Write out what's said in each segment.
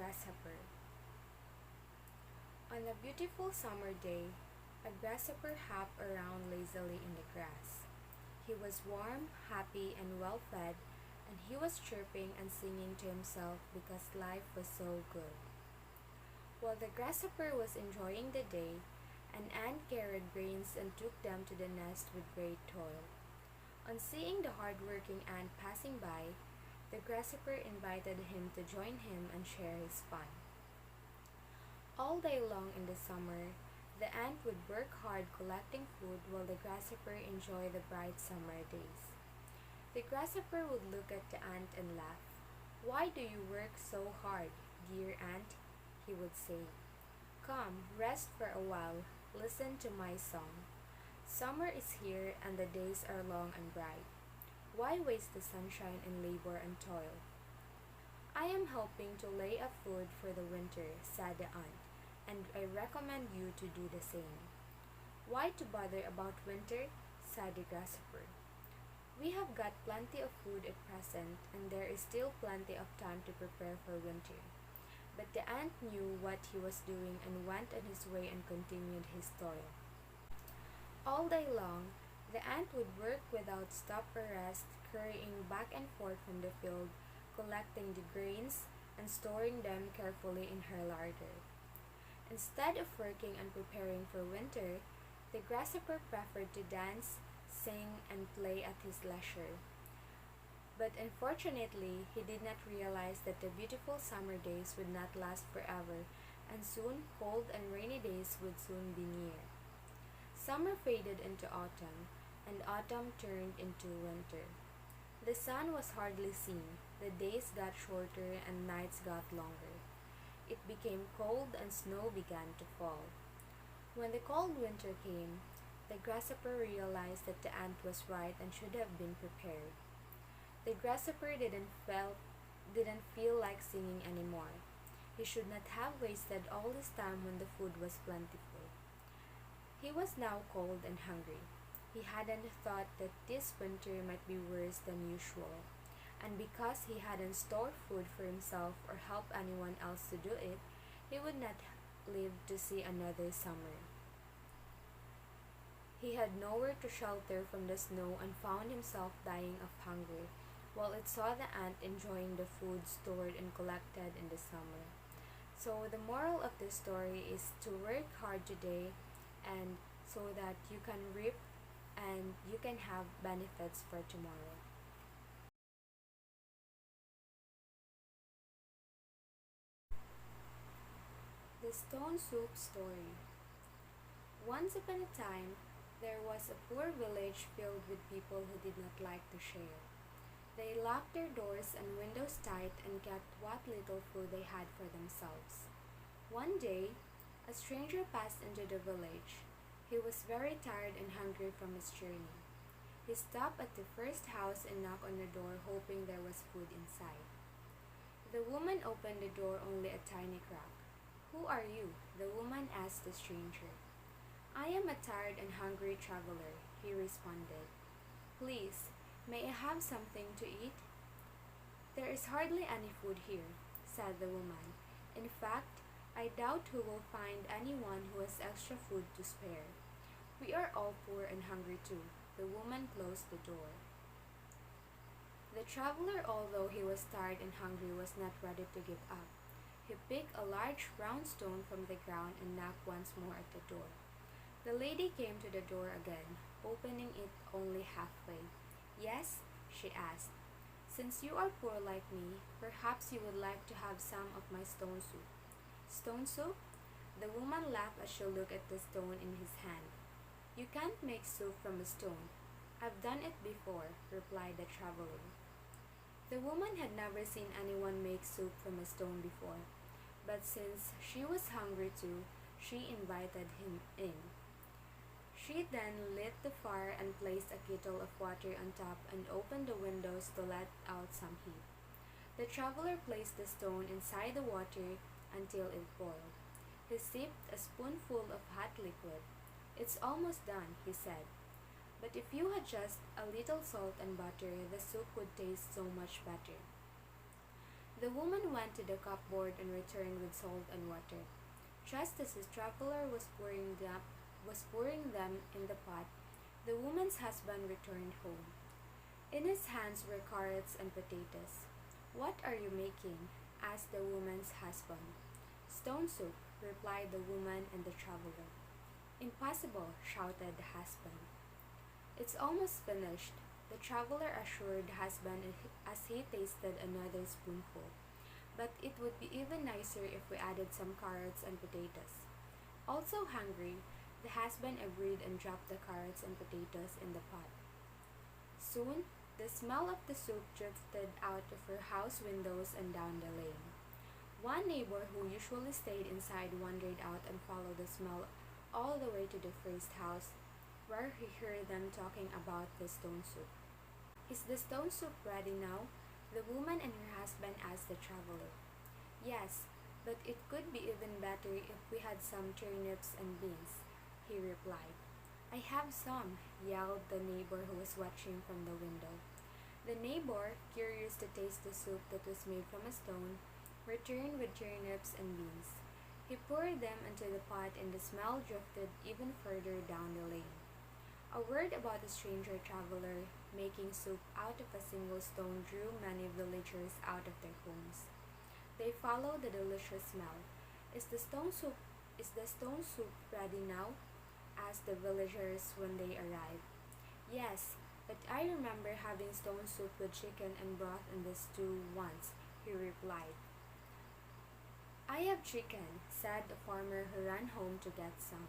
Grasshopper. On a beautiful summer day, a grasshopper hopped around lazily in the grass. He was warm, happy, and well fed, and he was chirping and singing to himself because life was so good. While the grasshopper was enjoying the day, an ant carried grains and took them to the nest with great toil. On seeing the hard-working ant passing by, the grasshopper invited him to join him and share his fun. All day long in the summer, the ant would work hard collecting food while the grasshopper enjoyed the bright summer days. The grasshopper would look at the ant and laugh. "Why do you work so hard, dear ant?" he would say. "Come, rest for a while, listen to my song. Summer is here and the days are long and bright. Why waste the sunshine in labor and toil?" "I am helping to lay up food for the winter," said the ant, "and I recommend you to do the same." "Why to bother about winter?" said the grasshopper. "We have got plenty of food at present, and there is still plenty of time to prepare for winter." But the ant knew what he was doing and went on his way and continued his toil. All day long, the ant would work without stop or rest, carrying back and forth from the field, collecting the grains, and storing them carefully in her larder. Instead of working and preparing for winter, the grasshopper preferred to dance, sing, and play at his leisure. But unfortunately, he did not realize that the beautiful summer days would not last forever, and soon cold and rainy days would soon be near. Summer faded into autumn, and autumn turned into winter. The sun was hardly seen, the days got shorter and nights got longer. It became cold and snow began to fall. When the cold winter came, the grasshopper realized that the ant was right and should have been prepared. The grasshopper didn't feel like singing anymore. He should not have wasted all this time when the food was plentiful. He was now cold and hungry. He hadn't thought that this winter might be worse than usual, and because he hadn't stored food for himself or helped anyone else to do it, he would not live to see another summer. He had nowhere to shelter from the snow and found himself dying of hunger, while it saw the ant enjoying the food stored and collected in the summer. So the moral of the story is to work hard today and so that you can reap and you can have benefits for tomorrow. The Stone Soup Story. Once upon a time, there was a poor village filled with people who did not like to share. They locked their doors and windows tight and kept what little food they had for themselves. One day, a stranger passed into the village. He was very tired and hungry from his journey. He stopped at the first house and knocked on the door, hoping there was food inside. The woman opened the door only a tiny crack. "Who are you?" the woman asked the stranger. "I am a tired and hungry traveler," he responded. "Please, may I have something to eat?" "There is hardly any food here," said the woman. "In fact, I doubt who will find anyone who has extra food to spare. We are all poor and hungry too." The woman closed the door. The traveler, although he was tired and hungry, was not ready to give up. He picked a large round stone from the ground and knocked once more at the door. The lady came to the door again, opening it only halfway. "Yes?" she asked. "Since you are poor like me, perhaps you would like to have some of my stone soup." "Stone soup?" The woman laughed as she looked at the stone in his hand. "You can't make soup from a stone." "I've done it before," replied the traveler. The woman had never seen anyone make soup from a stone before, but since she was hungry too, she invited him in. She then lit the fire and placed a kettle of water on top and opened the windows to let out some heat. The traveler placed the stone inside the water until it boiled. He sipped a spoonful of hot liquid. "It's almost done," he said. "But if you had just a little salt and butter, the soup would taste so much better." The woman went to the cupboard and returned with salt and water. Just as the traveler was pouring them in the pot, the woman's husband returned home. In his hands were carrots and potatoes. "What are you making?" asked the woman's husband. "Stone soup," replied the woman and the traveler. "Impossible," shouted the husband. "It's almost finished," the traveler assured the husband as he tasted another spoonful. "But it would be even nicer if we added some carrots and potatoes." Also hungry, the husband agreed and dropped the carrots and potatoes in the pot. Soon, the smell of the soup drifted out of her house windows and down the lane. One neighbor who usually stayed inside wandered out and followed the smell all the way to the first house, where he heard them talking about the stone soup. "Is the stone soup ready now?" the woman and her husband asked the traveler. "Yes, but it could be even better if we had some turnips and beans," he replied. "I have some," yelled the neighbor who was watching from the window. The neighbor, curious to taste the soup that was made from a stone, returned with turnips and beans. He poured them into the pot and the smell drifted even further down the lane. A word about a stranger traveler making soup out of a single stone drew many villagers out of their homes. They followed the delicious smell. Is the stone soup ready now?" asked the villagers when they arrived. "Yes, but I remember having stone soup with chicken and broth in the stew once," he replied. "I have chicken," said the farmer who ran home to get some.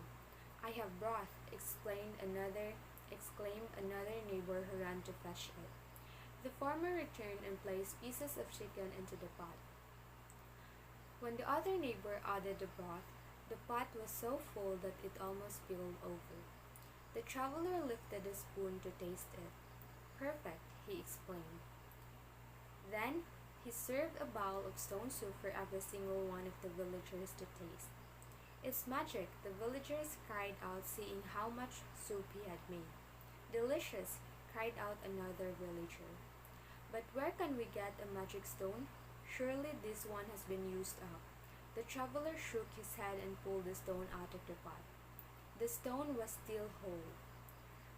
"I have broth," exclaimed another neighbor who ran to fetch it. The farmer returned and placed pieces of chicken into the pot. When the other neighbor added the broth, the pot was so full that it almost spilled over. The traveler lifted a spoon to taste it. "Perfect," he exclaimed. Then he served a bowl of stone soup for every single one of the villagers to taste. "It's magic," the villagers cried out, seeing how much soup he had made. "Delicious," cried out another villager. "But where can we get a magic stone? Surely this one has been used up." The traveler shook his head and pulled the stone out of the pot. The stone was still whole.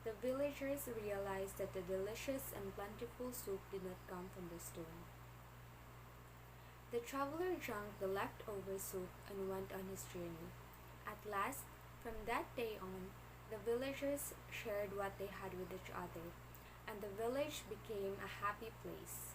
The villagers realized that the delicious and plentiful soup did not come from the stone. The traveler drank the leftover soup and went on his journey. At last, from that day on, the villagers shared what they had with each other, and the village became a happy place.